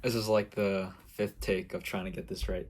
This is like the fifth take of trying to get this right.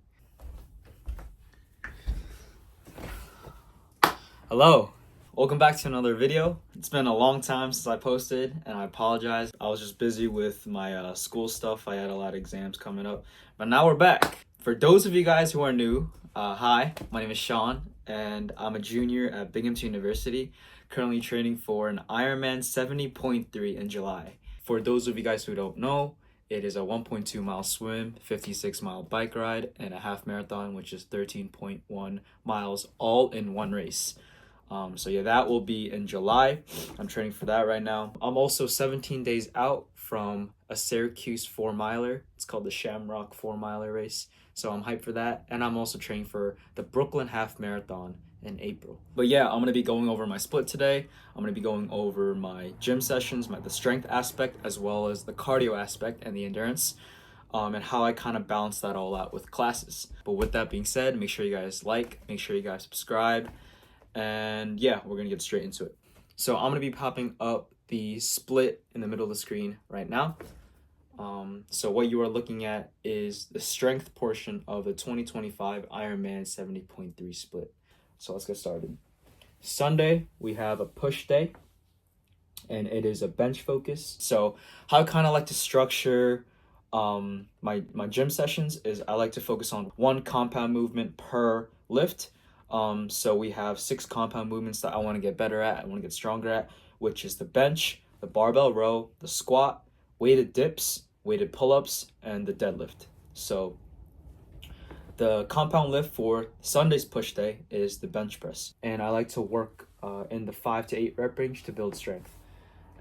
Hello, welcome back to another video. It's been a long time since I posted, and I apologize. I was just busy with my school stuff. I had a lot of exams coming up, but now we're back. For those of you guys who are new, hi, my name is Sean, and I'm a junior at Binghamton University, currently training for an Ironman 70.3 in July. For those of you guys who don't know, it is a 1.2 mile swim, 56 mile bike ride, and a half marathon, which is 13.1 miles, all in one race. So yeah, that will be in July. I'm training for that right now. I'm also 17 days out from a Syracuse 4-miler. It's called the Shamrock 4-miler race. So I'm hyped for that. And I'm also training for the Brooklyn Half Marathon in April. But yeah, I'm going to be going over my split today. I'm going to be going over my gym sessions, the strength aspect, as well as the cardio aspect and the endurance. And how I kind of balance that all out with classes. But with that being said, make sure you guys like, make sure you guys subscribe. And yeah, we're gonna get straight into it. So I'm gonna be popping up the split in the middle of the screen right now. So what you are looking at is the strength portion of the 2025 Ironman 70.3 split. So let's get started. Sunday, we have a push day, and it is a bench focus. So how I kind of like to structure my gym sessions is I like to focus on one compound movement per lift. So we have 6 compound movements that I want to get better at, I want to get stronger at, which is the bench, the barbell row, the squat, weighted dips, weighted pull-ups, and the deadlift. So the compound lift for Sunday's push day is the bench press. And I like to work in the 5 to 8 rep range to build strength.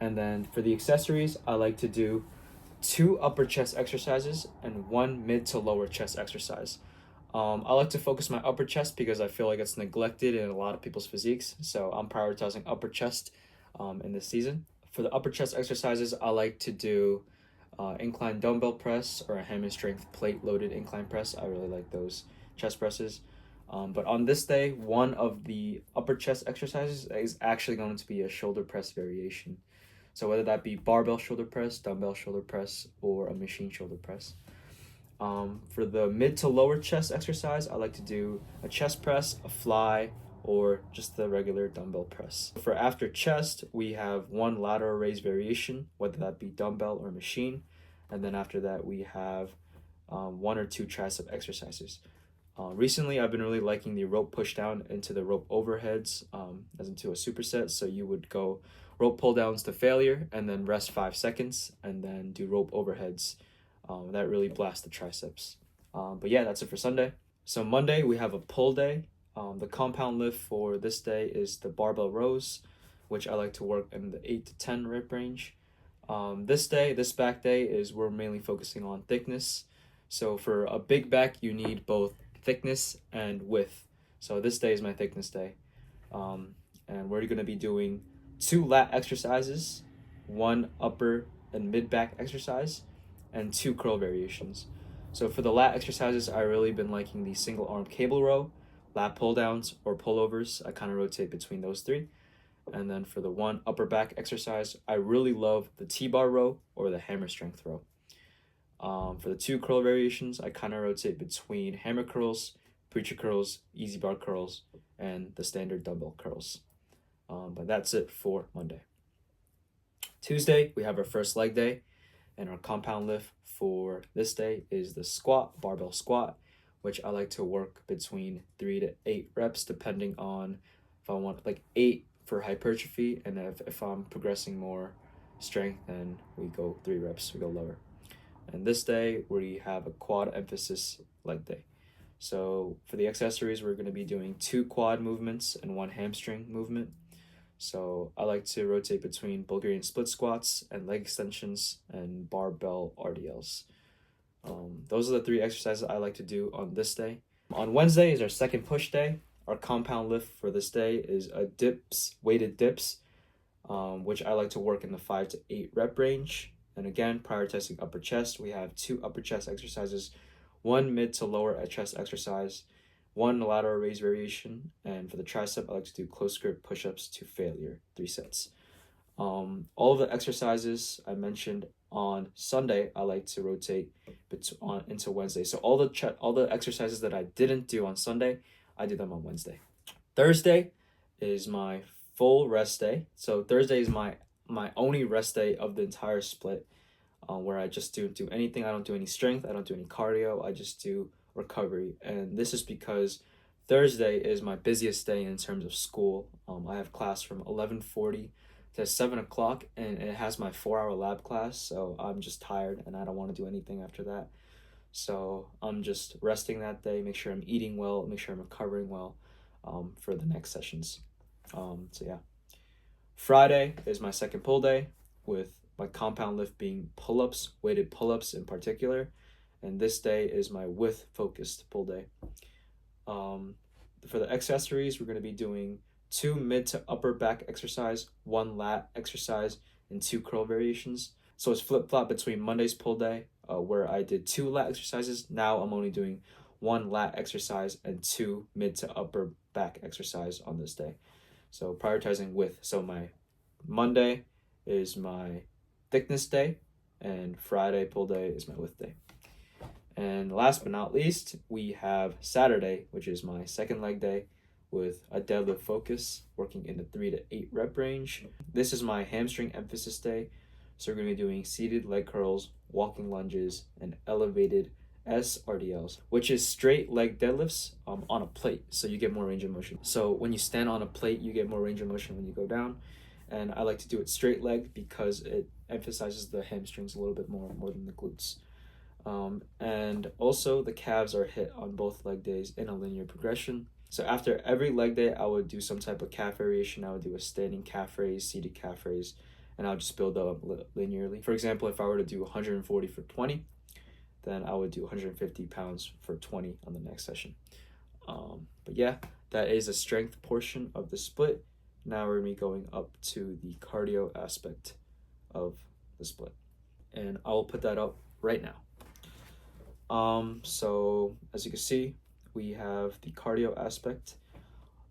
And then for the accessories, I like to do 2 upper chest exercises and 1 mid to lower chest exercise. I like to focus my upper chest because I feel like it's neglected in a lot of people's physiques. So I'm prioritizing upper chest in this season. For the upper chest exercises, I like to do incline dumbbell press or a hammer strength plate loaded incline press. I really like those chest presses. But on this day, one of the upper chest exercises is actually going to be a shoulder press variation. So whether that be barbell shoulder press, dumbbell shoulder press, or a machine shoulder press. For the mid to lower chest exercise, I like to do a chest press, a fly, or just the regular dumbbell press. For after chest, we have 1 lateral raise variation, whether that be dumbbell or machine. And then after that, we have 1 or 2 tricep exercises. Recently, I've been really liking the rope push down into the rope overheads as into a superset. So you would go rope pull downs to failure and then rest 5 seconds and then do rope overheads. That really blasts the triceps. But yeah, that's it for Sunday. So Monday, we have a pull day. The compound lift for this day is the barbell rows, which I like to work in the 8 to 10 rep range. This back day, is we're mainly focusing on thickness. So for a big back, you need both thickness and width. So this day is my thickness day. And we're going to be doing 2 lat exercises, 1 upper and mid back exercise, and 2 curl variations. So for the lat exercises, I really been liking the single arm cable row, lat pull downs, or pullovers. I kind of rotate between those 3. And then for the 1 upper back exercise, I really love the T-bar row or the hammer strength row. For the 2 curl variations, I kind of rotate between hammer curls, preacher curls, easy bar curls, and the standard dumbbell curls. But that's it for Monday. Tuesday, we have our first leg day. And our compound lift for this day is the squat, barbell squat, which I like to work between 3 to 8 reps, depending on if I want like 8 for hypertrophy, and if I'm progressing more strength, then we go 3 reps, we go lower. And this day, we have a quad emphasis leg day. So for the accessories, we're going to be doing 2 quad movements and 1 hamstring movement. So I like to rotate between Bulgarian split squats and leg extensions and barbell RDLs. Those are the 3 exercises I like to do on this day. On Wednesday is our second push day. Our compound lift for this day is a weighted dips, which I like to work in the 5 to 8 rep range. And again, prioritizing upper chest, we have 2 upper chest exercises, 1 mid to lower chest exercise, 1 lateral raise variation, and for the tricep, I like to do close grip push-ups to failure, 3 sets. All of the exercises I mentioned on Sunday, I like to rotate into Wednesday. So all the exercises that I didn't do on Sunday, I do them on Wednesday. Thursday is my full rest day. So Thursday is my only rest day of the entire split, where I just do anything. I don't do any strength. I don't do any cardio. I just do recovery. And this is because Thursday is my busiest day in terms of school. I have class from 11:40 to 7 o'clock, and it has my 4 hour lab class. So I'm just tired, and I don't want to do anything after that. So I'm just resting that day. Make sure I'm eating well. Make sure I'm recovering well, for the next sessions. So yeah. Friday is my second pull day, with my compound lift being pull-ups, weighted pull-ups in particular. And this day is my width focused pull day. For the accessories, we're going to be doing 2 mid to upper back exercise, 1 lat exercise, and 2 curl variations. So it's flip-flop between Monday's pull day, where I did 2 lat exercises. Now I'm only doing 1 lat exercise and 2 mid to upper back exercise on this day. So prioritizing width. So my Monday is my thickness day, and Friday pull day is my width day. And last but not least, we have Saturday, which is my second leg day, with a deadlift focus, working in the 3 to 8 rep range. This is my hamstring emphasis day. So we're going to be doing seated leg curls, walking lunges, and elevated SRDLs, which is straight leg deadlifts on a plate. So you get more range of motion. So when you stand on a plate, you get more range of motion when you go down. And I like to do it straight leg because it emphasizes the hamstrings a little bit more than the glutes. And also the calves are hit on both leg days in a linear progression. So after every leg day, I would do some type of calf variation. I would do a standing calf raise, seated calf raise, and I'll just build up linearly. For example, if I were to do 140 for 20, then I would do 150 pounds for 20 on the next session. But yeah, that is a strength portion of the split. Now we're going to be going up to the cardio aspect of the split, and I'll put that up right now. So as you can see, we have the cardio aspect.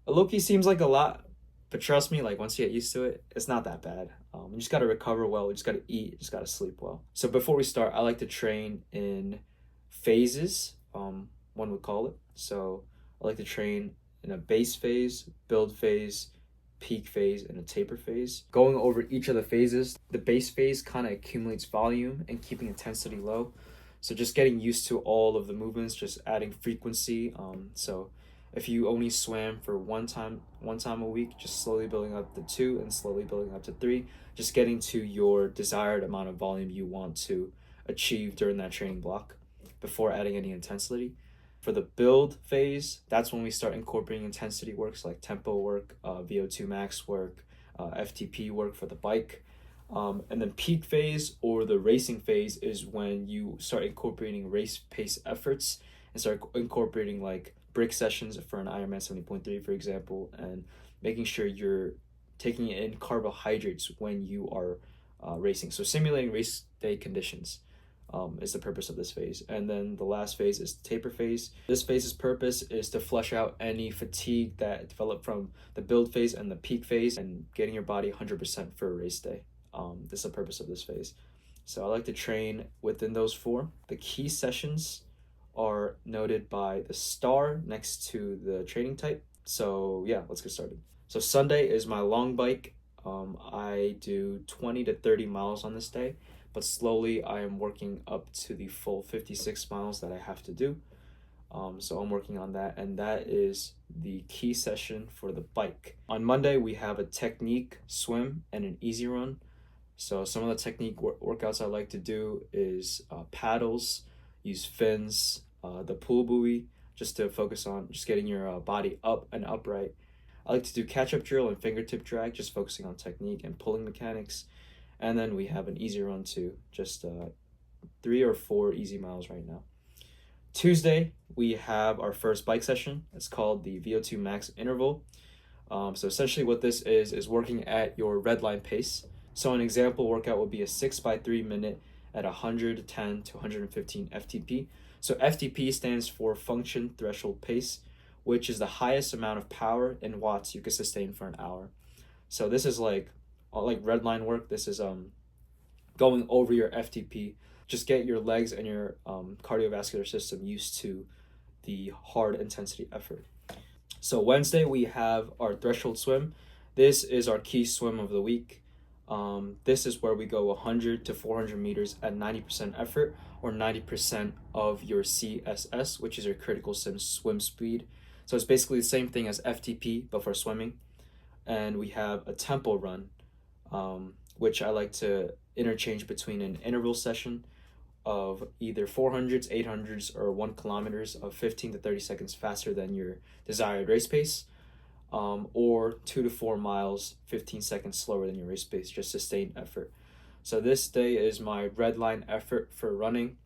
A low-key seems like a lot, but trust me, like once you get used to it, it's not that bad. You just got to recover well. You just got to eat. You just got to sleep well. So before we start, I like to train in phases, one would call it. So I like to train in a base phase, build phase, peak phase, and a taper phase. Going over each of the phases, the base phase kind of accumulates volume and keeping intensity low. So just getting used to all of the movements, just adding frequency. So if you only swam for one time a week, just slowly building up to 2 and slowly building up to 3, just getting to your desired amount of volume you want to achieve during that training block before adding any intensity. For the build phase, that's when we start incorporating intensity works like tempo work, VO2 max work, FTP work for the bike. And then peak phase or the racing phase is when you start incorporating race pace efforts and start incorporating like brick sessions for an Ironman 70.3, for example, and making sure you're taking in carbohydrates when you are racing. So simulating race day conditions is the purpose of this phase. And then the last phase is the taper phase. This phase's purpose is to flush out any fatigue that developed from the build phase and the peak phase and getting your body 100% for a race day. This is the purpose of this phase. So I like to train within those 4. The key sessions are noted by the star next to the training type. So yeah, let's get started. So Sunday is my long bike. I do 20 to 30 miles on this day, but slowly I am working up to the full 56 miles that I have to do. So I'm working on that, and that is the key session for the bike. On Monday, we have a technique swim and an easy run. So some of the technique workouts I like to do is paddles, use fins, the pool buoy, just to focus on just getting your body up and upright. I like to do catch-up drill and fingertip drag, just focusing on technique and pulling mechanics. And then we have an easy run too, just 3 or 4 easy miles right now. Tuesday, we have our first bike session. It's called the VO2 max interval. So essentially what this is working at your red line pace. So an example workout would be a 6x3 minute at 110 to 115 FTP. So FTP stands for function threshold pace, which is the highest amount of power in watts you can sustain for an hour. So this is like like red line work. This is going over your FTP. Just get your legs and your cardiovascular system used to the hard intensity effort. So Wednesday we have our threshold swim. This is our key swim of the week. This is where we go 100 to 400 meters at 90% effort, or 90% of your CSS, which is your critical swim speed. So it's basically the same thing as FTP, but for swimming. And we have a tempo run, which I like to interchange between an interval session of either 400s, 800s, or 1 kilometers of 15 to 30 seconds faster than your desired race pace, or 2 to 4 miles, 15 seconds slower than your race pace, just sustained effort. So this day is my red line effort for running.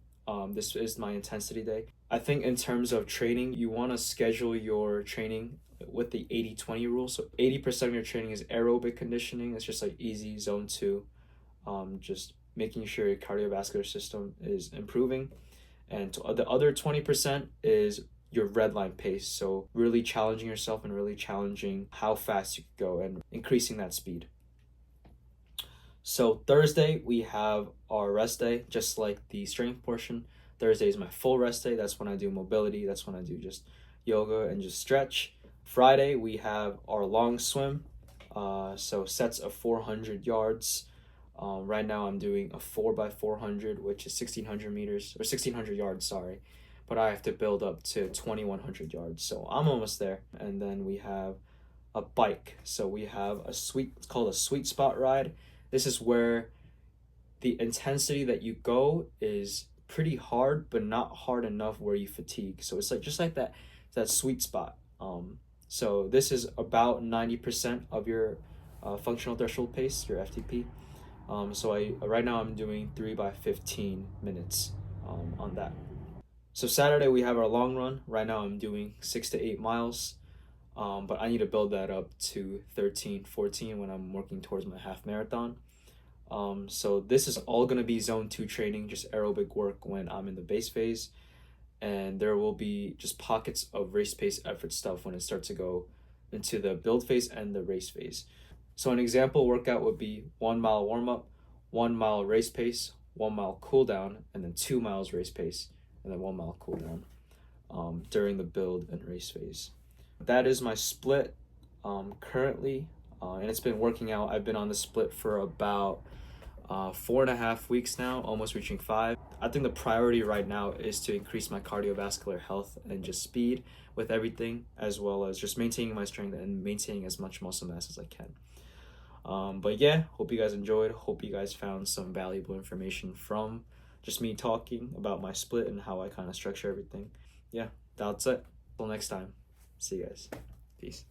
This is my intensity day. I think in terms of training, you want to schedule your training with the 80-20 rule. So 80% of your training is aerobic conditioning. It's just like easy zone 2, just making sure your cardiovascular system is improving. And the other 20% is your red line pace. So really challenging yourself and really challenging how fast you can go and increasing that speed. So Thursday, we have our rest day, just like the strength portion. Thursday is my full rest day. That's when I do mobility. That's when I do just yoga and just stretch. Friday, we have our long swim. So sets of 400 yards. Right now I'm doing a 4x400, which is 1,600 meters, or 1,600 yards, sorry. But I have to build up to 2,100 yards. So I'm almost there. And then we have a bike. So we have it's called a sweet spot ride. This is where the intensity that you go is pretty hard, but not hard enough where you fatigue. So it's like just like that sweet spot. So this is about 90% of your functional threshold pace, your FTP. So right now I'm doing 3x15 minutes on that. So Saturday we have our long run. Right now I'm doing 6 to 8 miles. But I need to build that up to 13, 14 when I'm working towards my half marathon. So this is all going to be zone 2 training, just aerobic work when I'm in the base phase. And there will be just pockets of race pace effort stuff when it starts to go into the build phase and the race phase. So an example workout would be 1 mile warm up, 1 mile race pace, 1 mile cool down, and then 2 miles race pace, and then 1 mile cool down during the build and race phase. That is my split currently, and it's been working out. I've been on the split for about 4.5 weeks now, almost reaching 5. I think the priority right now is to increase my cardiovascular health and just speed with everything, as well as just maintaining my strength and maintaining as much muscle mass as I can. But yeah, hope you guys enjoyed. Hope you guys found some valuable information from just me talking about my split and how I kind of structure everything. Yeah, that's it. Till next time. See you guys. Peace.